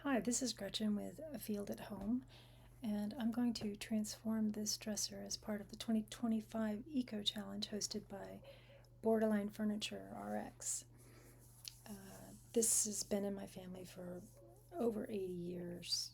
Hi, this is Gretchen with A Field at Home, and I'm going to transform this dresser as part of the 2025 Eco Challenge hosted by Borderline Furniture RX. This has been in my family for over 80 years.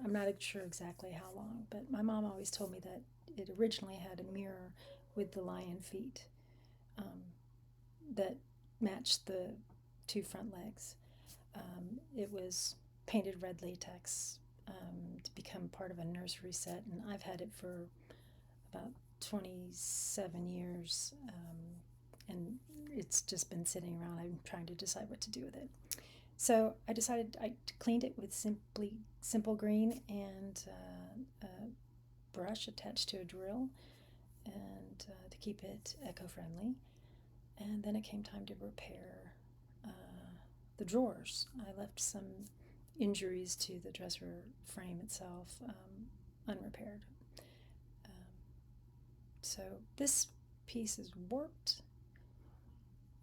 I'm not sure exactly how long, but my mom always told me that it originally had a mirror with the lion feet um, that matched the two front legs. It was painted red latex to become part of a nursery set, and I've had it for about 27 years, and it's just been sitting around. I'm trying to decide what to do with it. So I decided I cleaned it with simple green and a brush attached to a drill, and to keep it eco-friendly. And then it came time to repair uh, the drawers. I left some injuries to the dresser frame itself unrepaired. Um, so this piece is warped.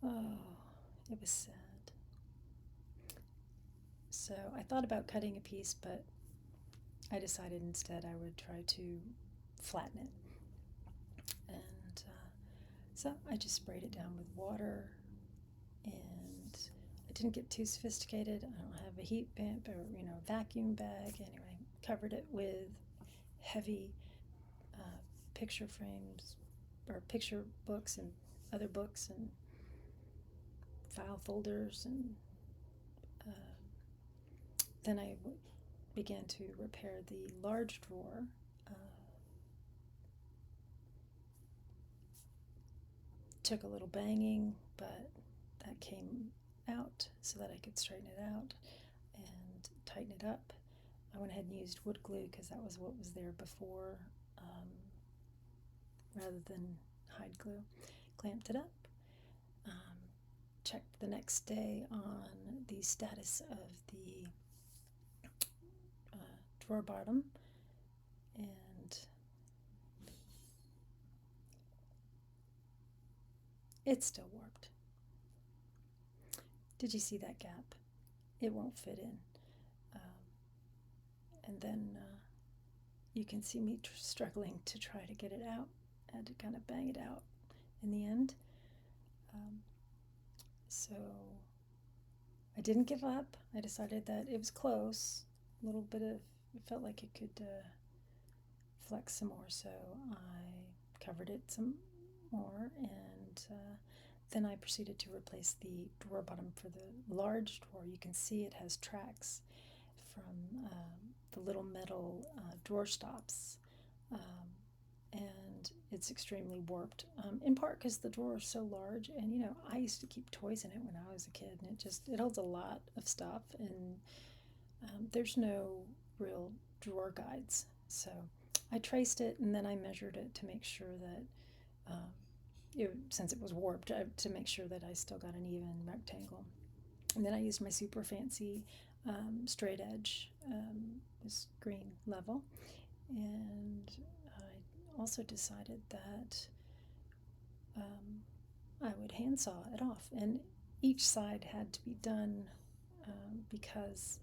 Oh, it was sad. So I thought about cutting a piece, but I decided instead I would try to flatten it. And so I just sprayed it down with water, and I didn't get too sophisticated. I don't have a heat pump or vacuum bag. Anyway, covered it with heavy picture frames or picture books and other books and file folders, and uh, then began to repair the large drawer. Uh, Took a little banging, but that came out so that I could straighten it out and tighten it up. I went ahead and used wood glue because that was what was there before, rather than hide glue. Clamped it up. Um, Checked the next day on the status of the drawer bottom, and it's still warped. Did you see that gap? It won't fit in. Um, and then you can see me struggling to try to get it out. I had to kind of bang it out in the end. Um, so I didn't give up. I decided that it was close. A little bit of, it felt like it could flex some more, so I covered it some more, and then I proceeded to replace the drawer bottom for the large drawer. You can see it has tracks from the little metal drawer stops, and it's extremely warped, in part because the drawer is so large. And I used to keep toys in it when I was a kid, and it holds a lot of stuff, and there's no real drawer guides. So I traced it, and then I measured it to make sure that since it was warped, to make sure that I still got an even rectangle. And then I used my super fancy straight edge, this green level, and I also decided that I would handsaw it off, and each side had to be done because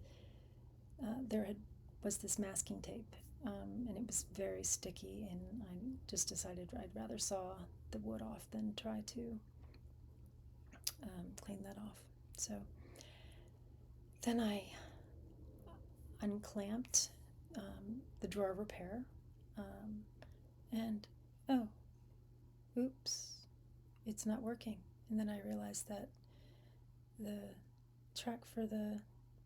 there was this masking tape, and it was very sticky, and I just decided I'd rather saw the wood off than try to clean that off. So then I unclamped the drawer repair, um, and oh, oops, it's not working. And then I realized that the track for the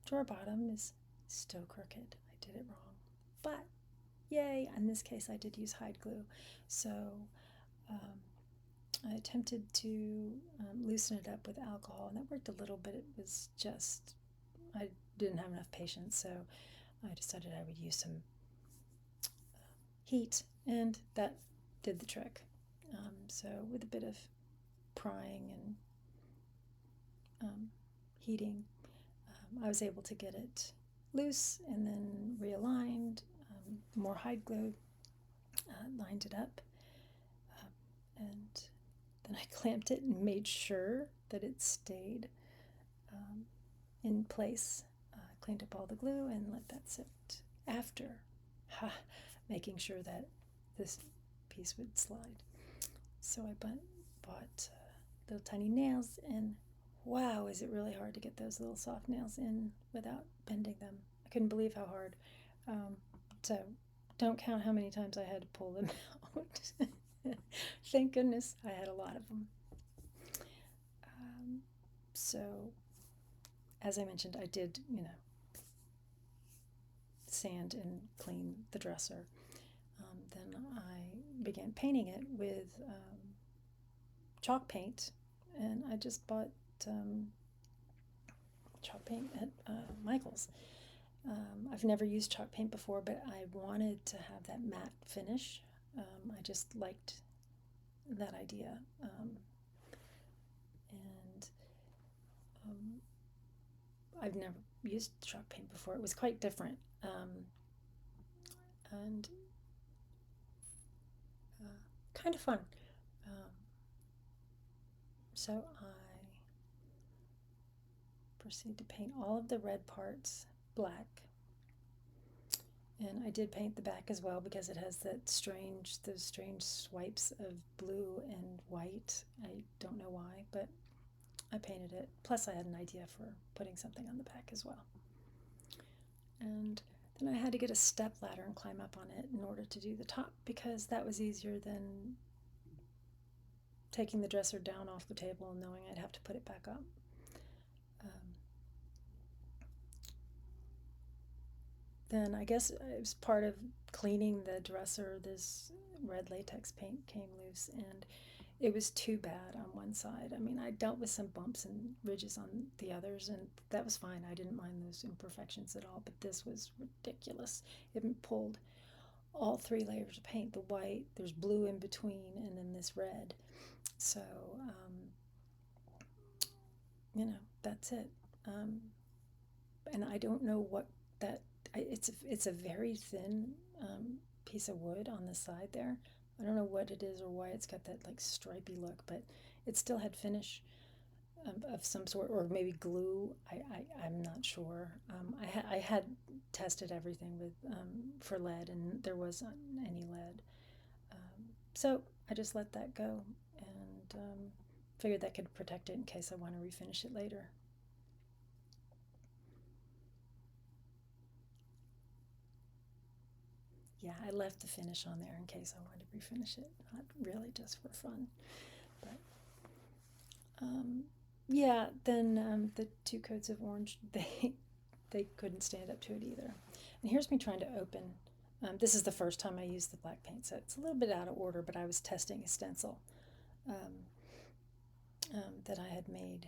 drawer bottom is still crooked. I did it wrong. But yay, in this case I did use hide glue. So um, I attempted to loosen it up with alcohol, and that worked a little bit. It was just, I didn't have enough patience, so I decided I would use some heat, and that did the trick. So with a bit of prying and heating, I was able to get it loose and then realigned. More hide glue lined it up, and then I clamped it and made sure that it stayed in place. cleaned up all the glue and let that sit after making sure that this piece would slide. So I bought little tiny nails, and wow, is it really hard to get those little soft nails in without bending them. I couldn't believe how hard. So don't count how many times I had to pull them out. Thank goodness I had a lot of them. So, as I mentioned, I did, sand and clean the dresser. Then I began painting it with chalk paint, and I just bought chalk paint at Michael's. I've never used chalk paint before, but I wanted to have that matte finish. I just liked that idea. And I've never used chalk paint before. It was quite different. And kind of fun. So I proceed to paint all of the red parts black. And I did paint the back as well because it has those strange swipes of blue and white. I don't know why, but I painted it. Plus I had an idea for putting something on the back as well. And then I had to get a step ladder and climb up on it in order to do the top, because that was easier than taking the dresser down off the table and knowing I'd have to put it back up. Then I guess it was part of cleaning the dresser, this red latex paint came loose, and it was too bad on one side. I mean, I dealt with some bumps and ridges on the others, and that was fine. I didn't mind those imperfections at all, but this was ridiculous. It pulled all 3 layers of paint, the white, there's blue in between, and then this red. So, that's it. And I don't know what that, it's a very thin piece of wood on the side there. I don't know what it is or why it's got that like stripy look, but it still had finish of some sort, or maybe glue. I'm not sure. I had tested everything with for lead, and there wasn't any lead. So I just let that go, and figured that could protect it in case I want to refinish it later. Yeah, I left the finish on there in case I wanted to refinish it, not really just for fun. But yeah, then the 2 coats of orange, they couldn't stand up to it either. And here's me trying to open. This is the first time I used the black paint, so it's a little bit out of order, but I was testing a stencil that I had made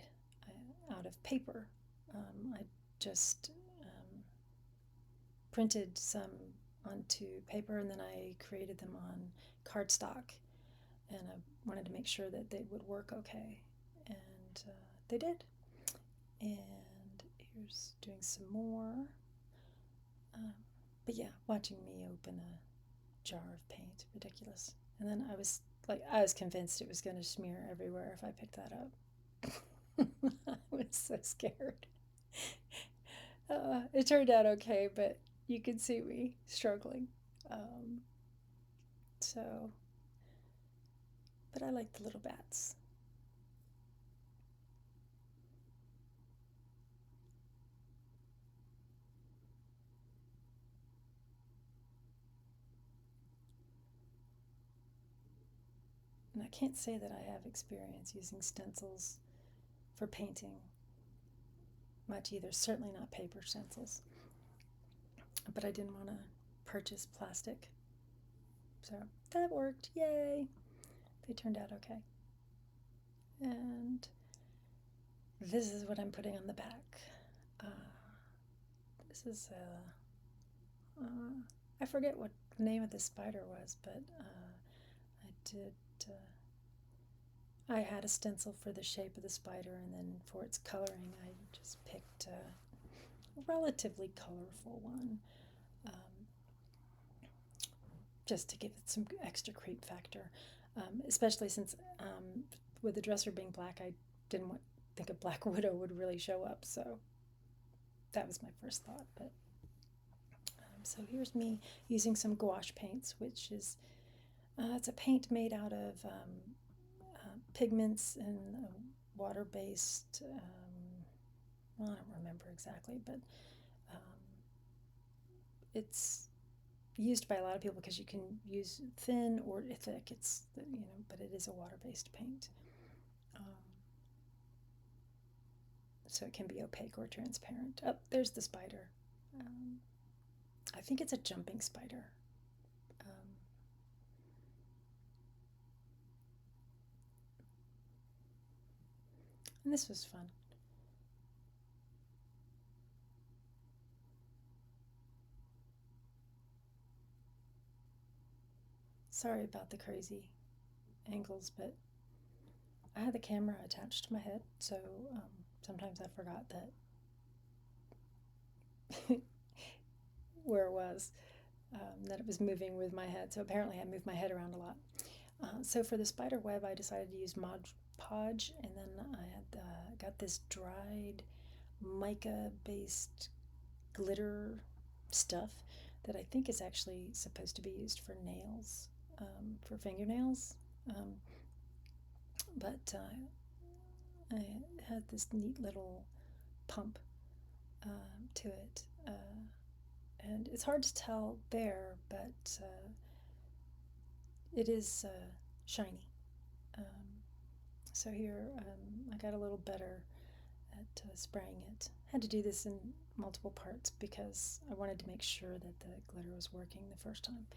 out of paper. I just printed some onto paper, and then I created them on cardstock, and I wanted to make sure that they would work okay, and they did. And here's doing some more. But yeah, watching me open a jar of paint, ridiculous. And then I was convinced it was going to smear everywhere if I picked that up. I was so scared. It turned out okay, but you could see me struggling. So, but I like the little bats. And I can't say that I have experience using stencils for painting much either, certainly not paper stencils. But I didn't want to purchase plastic. So that worked, yay! They turned out okay. And this is what I'm putting on the back. This is I forget what the name of the spider was, but I had a stencil for the shape of the spider, and then for its coloring I just picked a relatively colorful one, just to give it some extra creep factor, especially since with the dresser being black, I didn't think a black widow would really show up, so that was my first thought. But so here's me using some gouache paints, which is it's a paint made out of pigments and water-based. Well, I don't remember exactly, but it's used by a lot of people because you can use thin or thick. It's but it is a water-based paint, so it can be opaque or transparent. Oh, there's the spider. I think it's a jumping spider. And this was fun. Sorry about the crazy angles, but I had the camera attached to my head, so sometimes I forgot that where it was, that it was moving with my head. So apparently I moved my head around a lot. So for the spider web, I decided to use Mod Podge, and then I had got this dried mica-based glitter stuff that I think is actually supposed to be used for nails, for fingernails. But I had this neat little pump to it. And it's hard to tell there, but it is shiny. So here I got a little better at spraying it. I had to do this in multiple parts because I wanted to make sure that the glitter was working the first time.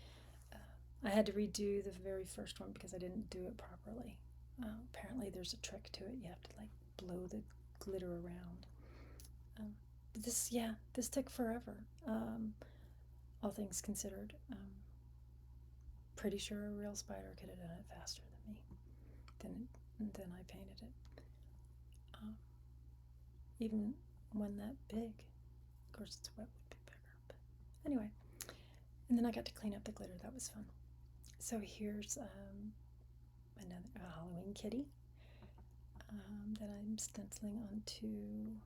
I had to redo the very first one because I didn't do it properly. Apparently there's a trick to it. You have to like blow the glitter around. But this took forever, all things considered. Pretty sure a real spider could have done it faster than me, than I painted it. Even one that big. Of course, it's wet would be bigger. But anyway, and then I got to clean up the glitter. That was fun. So here's another Halloween kitty that I'm stenciling onto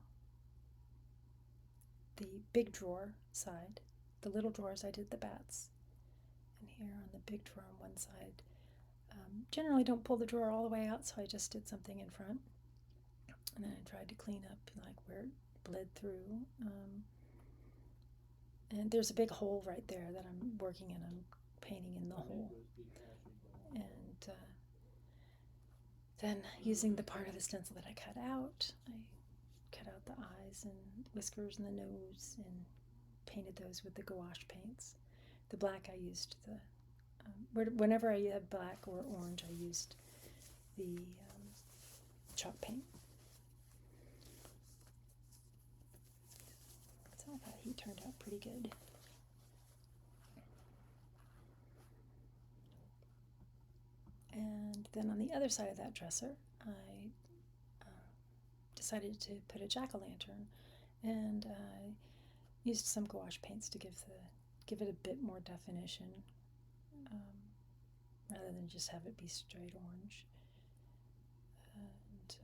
the big drawer side. The little drawers I did the bats, and here on the big drawer on one side. Generally don't pull the drawer all the way out, so I just did something in front, and then I tried to clean up like where it bled through. And there's a big hole right there that I'm working in. I'm painting in the hole, and then using the part of the stencil that I cut out, I cut out the eyes and whiskers and the nose and painted those with the gouache paints. The black I used whenever I had black or orange, I used the chalk paint. So I thought he turned out pretty good. And then on the other side of that dresser, I decided to put a jack-o'-lantern, and I used some gouache paints to give it a bit more definition, rather than just have it be straight orange. And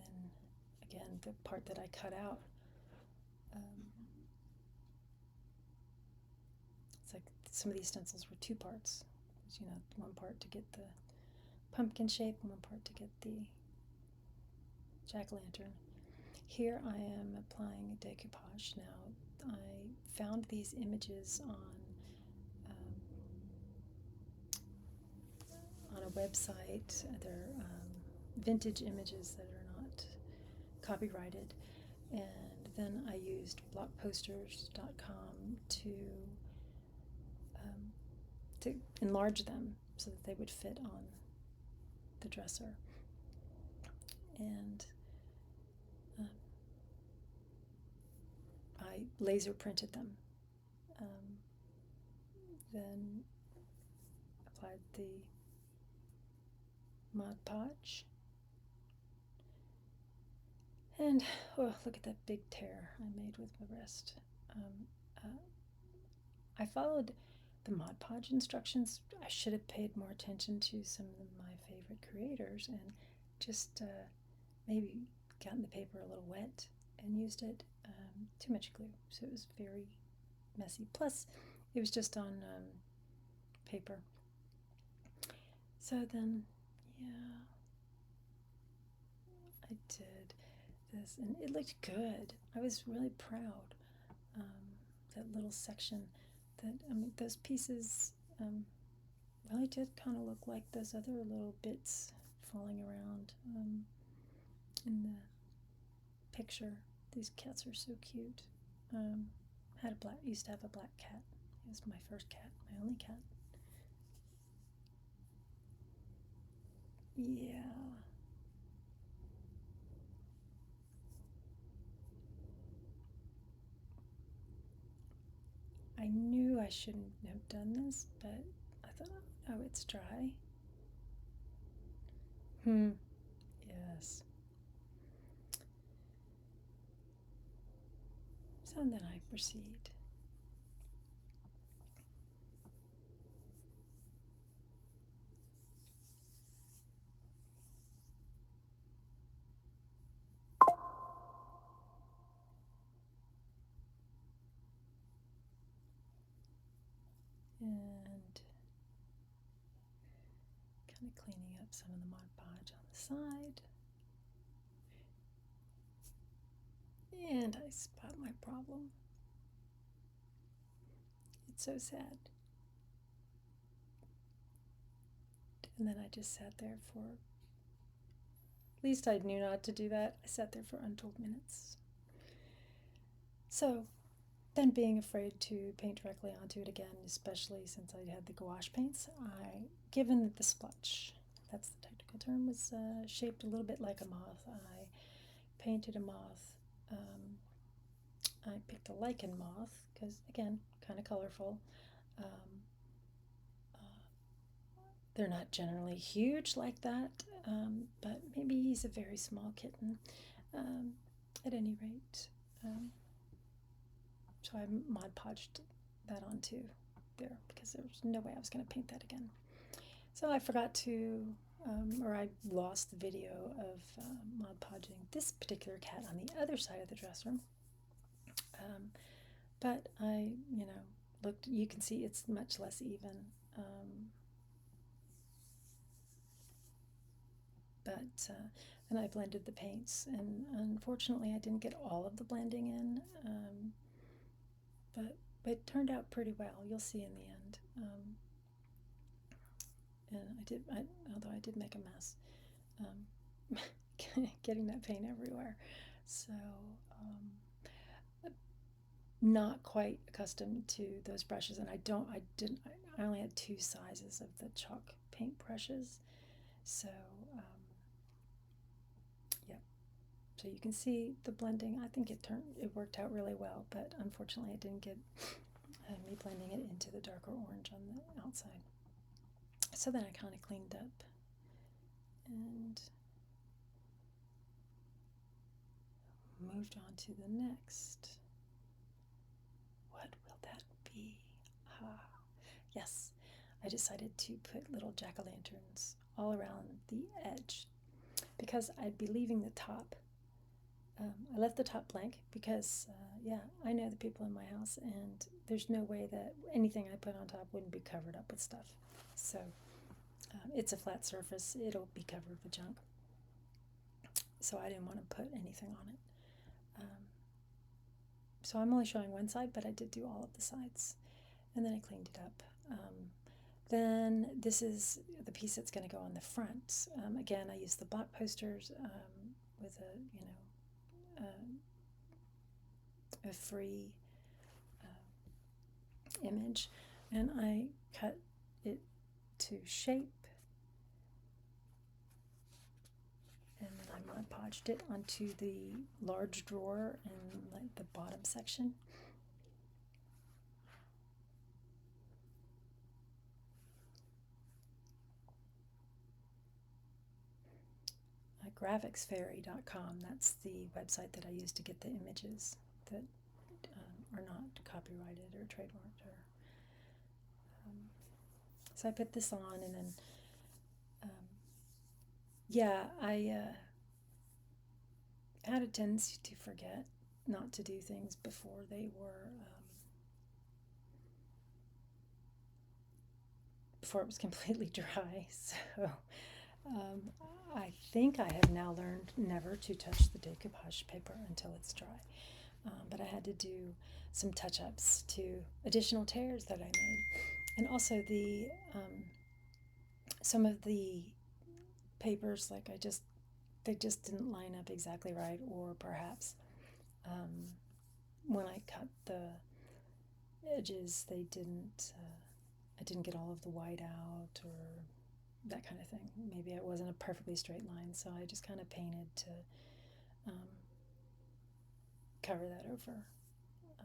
then again, the part that I cut out, it's like some of these stencils were two parts. One part to get the pumpkin shape and one part to get the jack-o'-lantern. Here I am applying a decoupage now. I found these images on a website. They're vintage images that are not copyrighted, and then I used blockposters.com to enlarge them so that they would fit on the dresser. And I laser printed them. Then applied the Mod Podge. And oh, look at that big tear I made with my wrist. I followed the Mod Podge instructions. I should have paid more attention to some of my favorite creators and just maybe gotten the paper a little wet and used it. Too much glue, so it was very messy. Plus, it was just on paper. So then, yeah, I did this, and it looked good. I was really proud. That little section, those pieces really did kind of look like those other little bits falling around in the picture. These cats are so cute. Used to have a black cat. It was my first cat, my only cat. Yeah. I knew I shouldn't have done this, but I thought, oh, it's dry. Yes. So then I proceed. And kind of cleaning up some of the Mod Podge on the side. And I spot my problem. It's so sad. And then I just sat there for, at least I knew not to do that. I sat there for untold minutes. So then, being afraid to paint directly onto it again, especially since I had the gouache paints, given that the splotch, that's the technical term, was shaped a little bit like a moth, I painted a moth. I picked a lichen moth because, again, kind of colorful. They're not generally huge like that, but maybe he's a very small kitten. At any rate, so I Mod Podged that onto there because there was no way I was going to paint that again. So I forgot to, or I lost the video of Mod Podging this particular cat on the other side of the dresser. But I, looked, you can see it's much less even. And I blended the paints, and unfortunately I didn't get all of the blending in, but it turned out pretty well. You'll see in the end. And although I did make a mess, getting that paint everywhere. So not quite accustomed to those brushes, and I only had 2 sizes of the chalk paint brushes. So yeah, so you can see the blending. I think it worked out really well, but unfortunately it didn't get me blending it into the darker orange on the outside. So then I kind of cleaned up and moved on to the next. What will that be? Yes, I decided to put little jack-o'-lanterns all around the edge because I'd be leaving the top. I left the top blank because, I know the people in my house, and there's no way that anything I put on top wouldn't be covered up with stuff. So it's a flat surface. It'll be covered with junk. So I didn't want to put anything on it. So I'm only showing one side, but I did do all of the sides. And then I cleaned it up. Then this is the piece that's going to go on the front. Again, I used the blockposters with a free image, and I cut it to shape, and then I Mod Podged it onto the large drawer in like the bottom section. Graphicsfairy.com, that's the website that I use to get the images that are not copyrighted or trademarked. So I put this on, and then had a tendency to forget not to do things before before it was completely dry. So um, I think I have now learned never to touch the decoupage paper until it's dry. But I had to do some touch-ups to additional tears that I made, and also some of the papers, like they just didn't line up exactly right, or perhaps when I cut the edges, I didn't get all of the white out, or that kind of thing. Maybe it wasn't a perfectly straight line, so I just kind of painted to um, cover that over. Uh,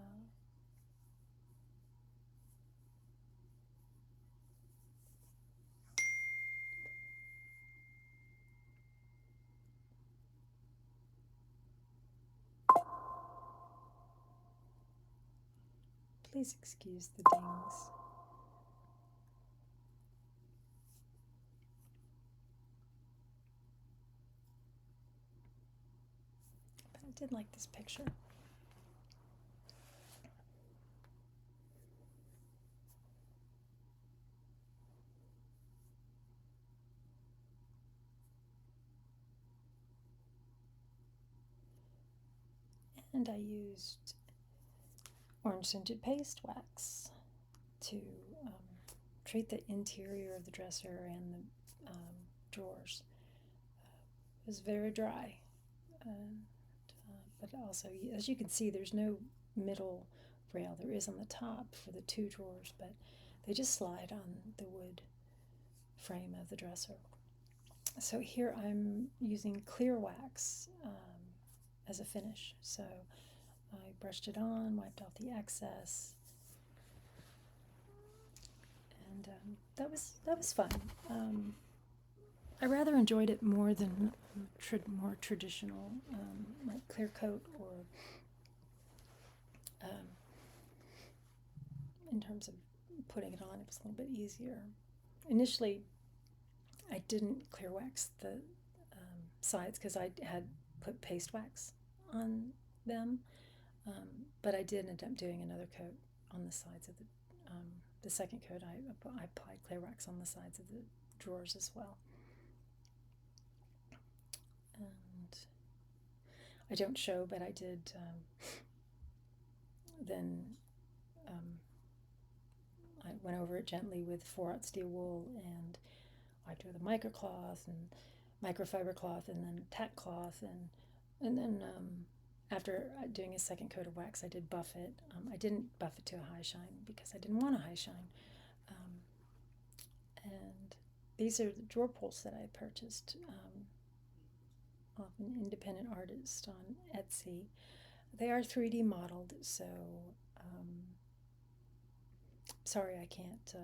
Please excuse the dings. But I did like this picture. And I used orange scented paste wax to um, treat the interior of the dresser and the drawers. It was very dry, but also, as you can see, there's no middle rail. There is on the top for the two drawers, but they just slide on the wood frame of the dresser. So here I'm using clear wax as a finish. So I brushed it on, wiped off the excess, and that was fun. I rather enjoyed it more than more traditional, like clear coat, or in terms of putting it on, it was a little bit easier. Initially, I didn't clear wax the sides because I had put paste wax on them, but I did end up doing another coat on the sides of the second coat. I applied clear wax on the sides of the drawers as well. And I don't show, but I did then I went over it gently with 4/0 steel wool and wiped it with a microcloth and microfiber cloth, and then tack cloth, and then after doing a second coat of wax, I did buff it. I didn't buff it to a high shine because I didn't want a high shine. And these are the drawer pulls that I purchased off an independent artist on Etsy. They are 3D modeled, so sorry I can't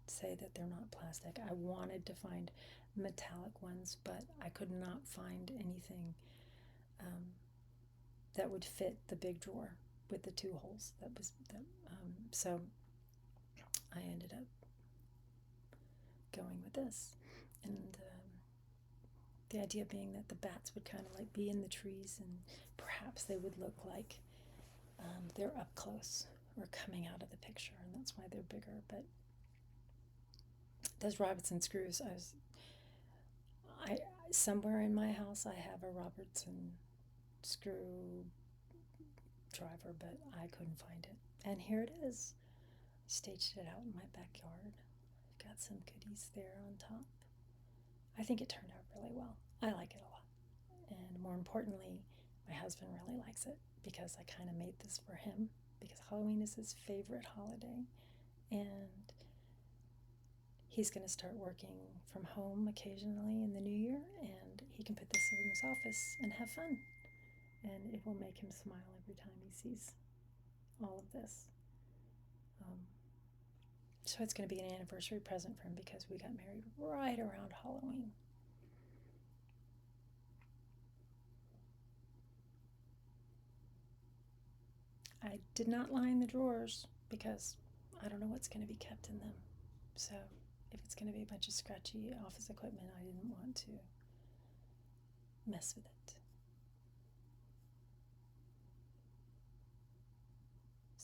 say that they're not plastic. I wanted to find metallic ones, but I could not find anything that would fit the big drawer with the two holes. So I ended up going with this, and the idea being that the bats would kind of like be in the trees, and perhaps they would look like they're up close or coming out of the picture, and that's why they're bigger. But those Robertson screws, I somewhere in my house I have a Robertson screw driver, but I couldn't find it. And here it is. I staged it out in my backyard. I've got some goodies there on top. I think it turned out really well. I like it a lot. And more importantly, my husband really likes it because I kind of made this for him, because Halloween is his favorite holiday. And he's going to start working from home occasionally in the new year, and he can put this in his office and have fun. And it will make him smile every time he sees all of this. So it's going to be an anniversary present for him because we got married right around Halloween. I did not line the drawers because I don't know what's going to be kept in them. So if it's going to be a bunch of scratchy office equipment, I didn't want to mess with it.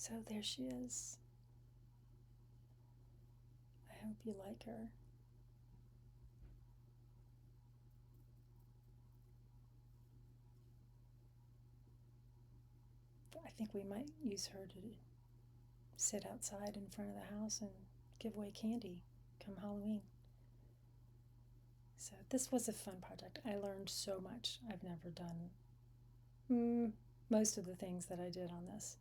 So there she is. I hope you like her. I think we might use her to sit outside in front of the house and give away candy come Halloween. So this was a fun project. I learned so much. I've never done most of the things that I did on this.